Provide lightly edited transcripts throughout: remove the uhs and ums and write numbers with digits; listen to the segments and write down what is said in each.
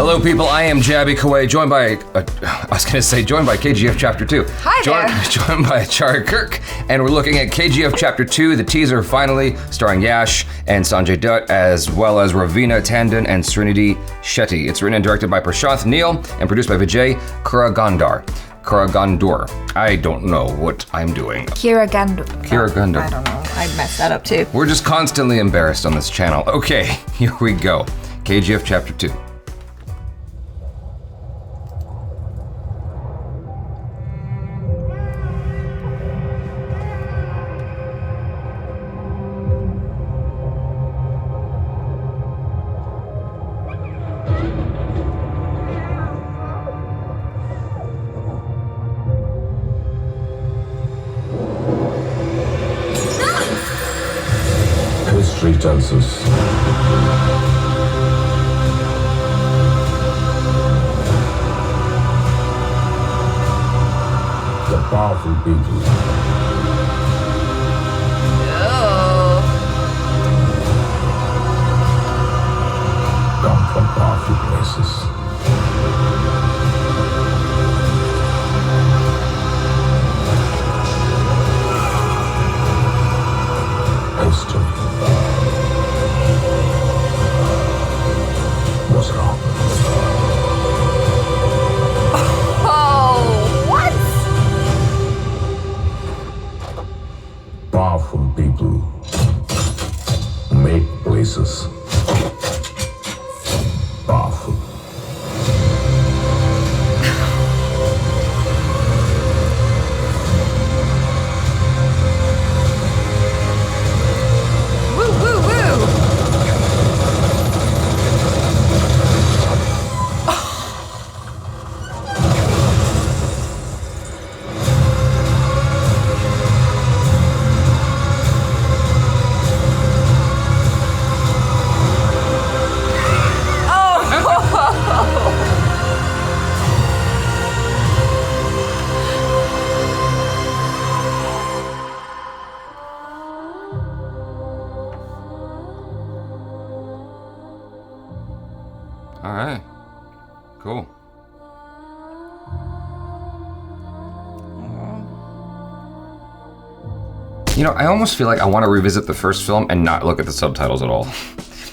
Hello, people. I am Jaby Koay, joined by KGF Chapter 2. Hi there. Joined by Achara Kirk, and we're looking at KGF Chapter 2, the teaser finally, starring Yash and Sanjay Dutt, as well as Ravina Tandon and Srinidhi Shetty. It's written and directed by Prashanth, Neel, and produced by Vijay Kuragandur. I don't know what I'm doing. Kuragandur. I don't know. I messed that up too. We're just constantly embarrassed on this channel. Okay, here we go. KGF Chapter 2. History tells us the powerful people come from powerful places. History was wrong. Oh, what? Powerful people make places powerful. Woo, woo, woo. All right. Cool. You know, I almost feel like I want to revisit the first film and not look at the subtitles at all.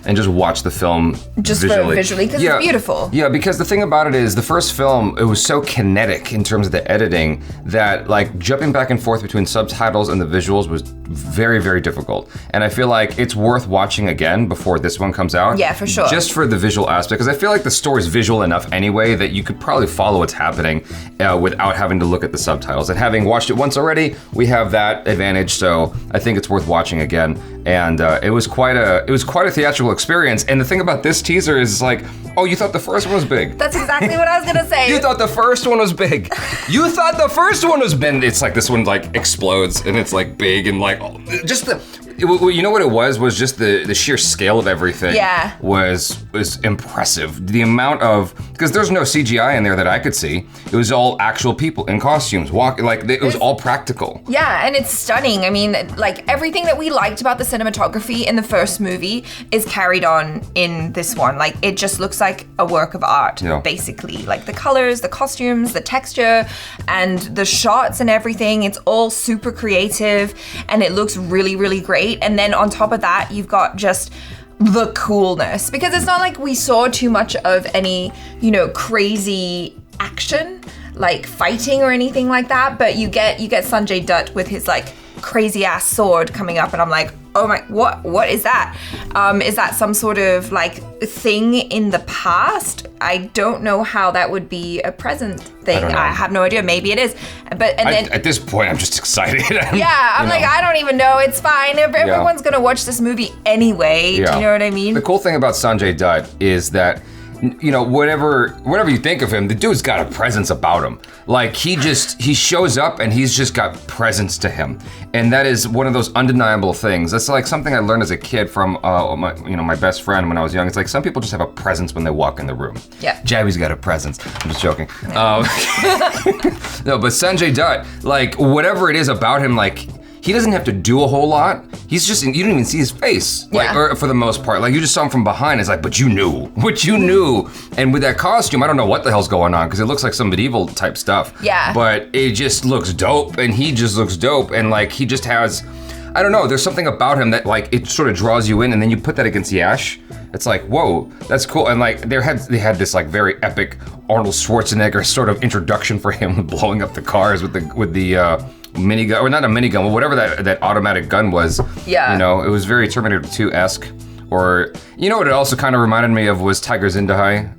And just watch the film Just visually. visually, because it's beautiful. Yeah, because the thing about it is the first film, it was so kinetic in terms of the editing that like jumping back and forth between subtitles and the visuals was very, very difficult. And I feel like it's worth watching again before this one comes out. Yeah, for sure. Just for the visual aspect, because I feel like the story's visual enough anyway that you could probably follow what's happening without having to look at the subtitles. And having watched it once already, we have that advantage. So I think it's worth watching again. And it was quite a theatrical experience. And the thing about this teaser is like, oh, you thought the first one was big. That's exactly what I was gonna say. You thought the first one was big. You thought the first one was big. It's like this one like explodes and it's like big and like just you know what it was just the sheer scale of everything. Yeah. Was impressive. The amount of, because there's no CGI in there that I could see. It was all actual people in costumes walking, like it was all practical. Yeah, and it's stunning. I mean, like everything that we liked about the cinematography in the first movie is carried on in this one. Like it just looks like a work of art, basically. Like the colors, the costumes, the texture, and the shots and everything. It's all super creative and it looks really, really great. And then on top of that, you've got just the coolness, because it's not like we saw too much of any, crazy action, like fighting or anything like that, but you get Sanjay Dutt with his like crazy ass sword coming up, and I'm like, oh my, what is that? Is that some sort of like thing in the past? I don't know how that would be a present thing. I have no idea. Maybe it is. But then at this point, I'm just excited. I'm like, I don't even know. It's fine. Everyone's gonna watch this movie anyway. Yeah. Do you know what I mean? The cool thing about Sanjay Dutt is that, whatever you think of him, the dude's got a presence about him. Like he shows up and he's just got presence to him. And that is one of those undeniable things. That's like something I learned as a kid from my best friend when I was young. It's like some people just have a presence when they walk in the room. Yeah. Jaby's got a presence. I'm just joking. No, but Sanjay Dutt, like whatever it is about him, like he doesn't have to do a whole lot. He's just, you don't even see his face, like, or for the most part. Like, you just saw him from behind. It's like, but you knew. And with that costume, I don't know what the hell's going on, because it looks like some medieval type stuff. Yeah. But it just looks dope, and he just looks dope, and like, he just has, I don't know, there's something about him that like, it sort of draws you in, and then you put that against Yash. It's like, whoa, that's cool. And like, they had this like very epic Arnold Schwarzenegger sort of introduction for him, blowing up the cars with the minigun, or not a minigun, but whatever that automatic gun was. Yeah. You know, it was very Terminator 2-esque. Or, you know what it also kind of reminded me of was Tiger Zinda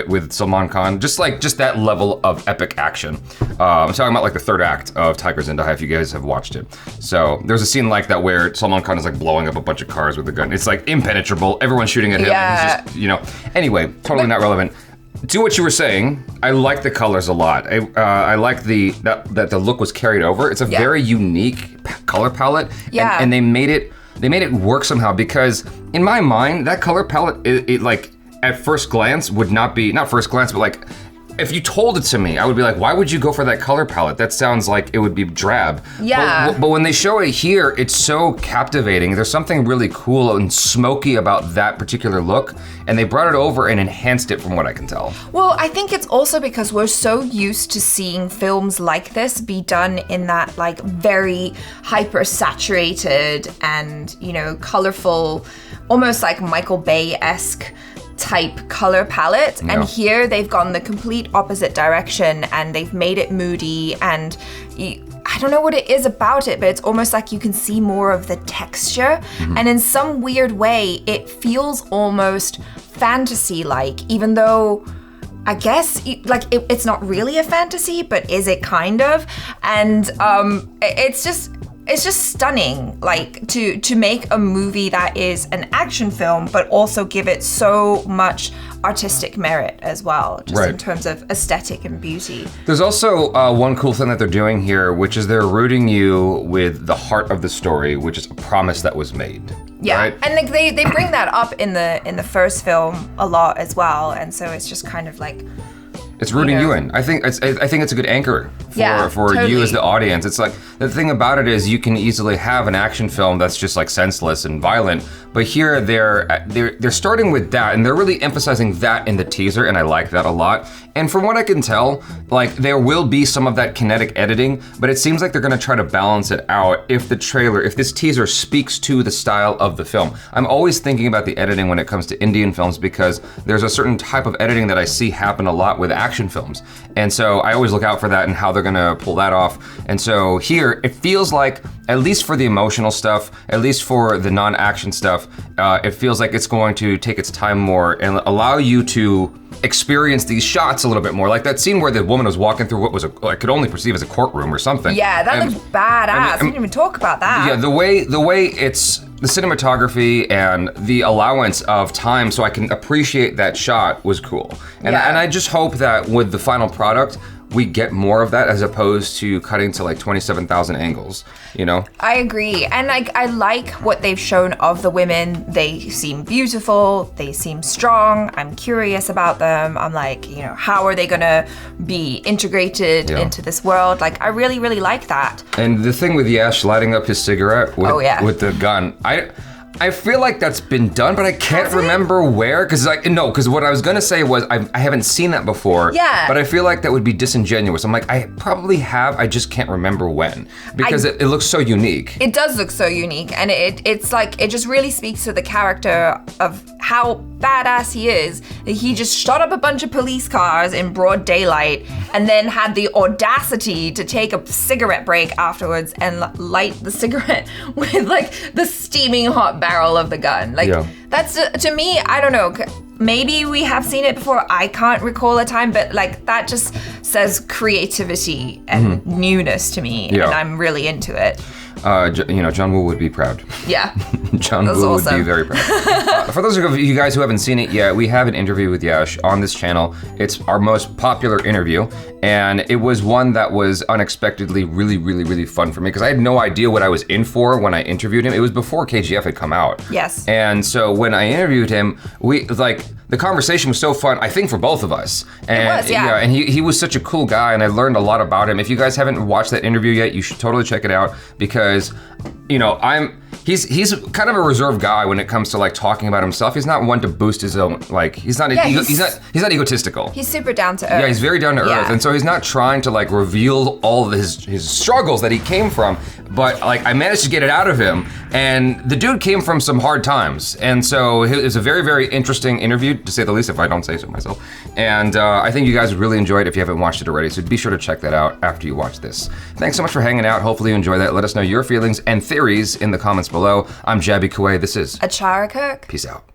with Salman Khan. Just that level of epic action. I'm talking about like the third act of Tiger Zinda, if you guys have watched it. So there's a scene like that where Salman Khan is like blowing up a bunch of cars with a gun. It's like impenetrable. Everyone's shooting at him. Yeah. And he's just, you know. Anyway, totally not relevant. To what you were saying, I like the colors a lot. I like that the look was carried over. It's a very unique color palette. Yeah. And they made it work somehow, because in my mind, that color palette, it like at first glance would not first glance, but like if you told it to me, I would be like, why would you go for that color palette? That sounds like it would be drab. Yeah. But when they show it here, it's so captivating. There's something really cool and smoky about that particular look, and they brought it over and enhanced it from what I can tell. Well, I think it's also because we're so used to seeing films like this be done in that like very hyper saturated and, you know, colorful, almost like Michael Bay-esque type color palette. Yeah. And here they've gone the complete opposite direction, and they've made it moody, and I don't know what it is about it, but it's almost like you can see more of the texture. And in some weird way, it feels almost fantasy-like, even though I guess like it's not really a fantasy, but is it kind of? And it's just stunning, like to make a movie that is an action film, but also give it so much artistic merit as well, just in terms of aesthetic and beauty. There's also one cool thing that they're doing here, which is they're rooting you with the heart of the story, which is a promise that was made. Yeah, right? and like they bring that up in the first film a lot as well, and so it's just kind of like, it's rooting you in. I think it's a good anchor for totally. you as the audience. It's like, the thing about it is you can easily have an action film that's just like senseless and violent, but here they're starting with that, and they're really emphasizing that in the teaser, and I like that a lot. And from what I can tell, like, there will be some of that kinetic editing, but it seems like they're gonna try to balance it out if this teaser speaks to the style of the film. I'm always thinking about the editing when it comes to Indian films, because there's a certain type of editing that I see happen a lot with action films. And so I always look out for that and how they're gonna pull that off. And so here, it feels like, at least for the emotional stuff, at least for the non-action stuff, it feels like it's going to take its time more and allow you to experience these shots a little bit more. Like that scene where the woman was walking through what was I could only perceive as a courtroom or something. Yeah, that looks badass. We didn't even talk about that. Yeah, the way it's the cinematography and the allowance of time so I can appreciate that shot was cool. And I just hope that with the final product, we get more of that as opposed to cutting to like 27,000 angles, you know? I agree. And like, I like what they've shown of the women. They seem beautiful. They seem strong. I'm curious about them. I'm like, you know, how are they gonna be integrated into this world? Like, I really, really like that. And the thing with Yash lighting up his cigarette with the gun, I feel like that's been done, but I can't remember where, because what I was gonna say was I haven't seen that before. Yeah. But I feel like that would be disingenuous. I'm like, I probably have, I just can't remember when, because it looks so unique. It does look so unique, and it's like, it just really speaks to the character of how badass he is. He just shot up a bunch of police cars in broad daylight, and then had the audacity to take a cigarette break afterwards and light the cigarette with like the steaming hot barrel of the gun. Like, that's, to me, I don't know, maybe we have seen it before, I can't recall a time, but like, that just says creativity and newness to me, and I'm really into it. John Woo would be proud. Yeah. John Woo would be very proud. For those of you guys who haven't seen it yet, we have an interview with Yash on this channel. It's our most popular interview, and it was one that was unexpectedly really, really, really fun for me, because I had no idea what I was in for when I interviewed him. It was before KGF had come out. Yes. And so when I interviewed him, the conversation was so fun, I think, for both of us. And, it was, yeah. And he was such a cool guy, and I learned a lot about him. If you guys haven't watched that interview yet, you should totally check it out, because, he's kind of a reserved guy when it comes to like talking about himself. He's not one to boost his own, like, he's not egotistical. He's super down to earth. Yeah, he's very down to earth, and so he's not trying to like reveal all of his struggles that he came from, but like I managed to get it out of him, and the dude came from some hard times, and so it was a very, very interesting interview, to say the least, if I don't say so myself, and I think you guys would really enjoy it if you haven't watched it already, so be sure to check that out after you watch this. Thanks so much for hanging out. Hopefully you enjoy that. Let us know your feelings and theories in the comments below. I'm Jaby Koay. This is Achara Kirk. Peace out.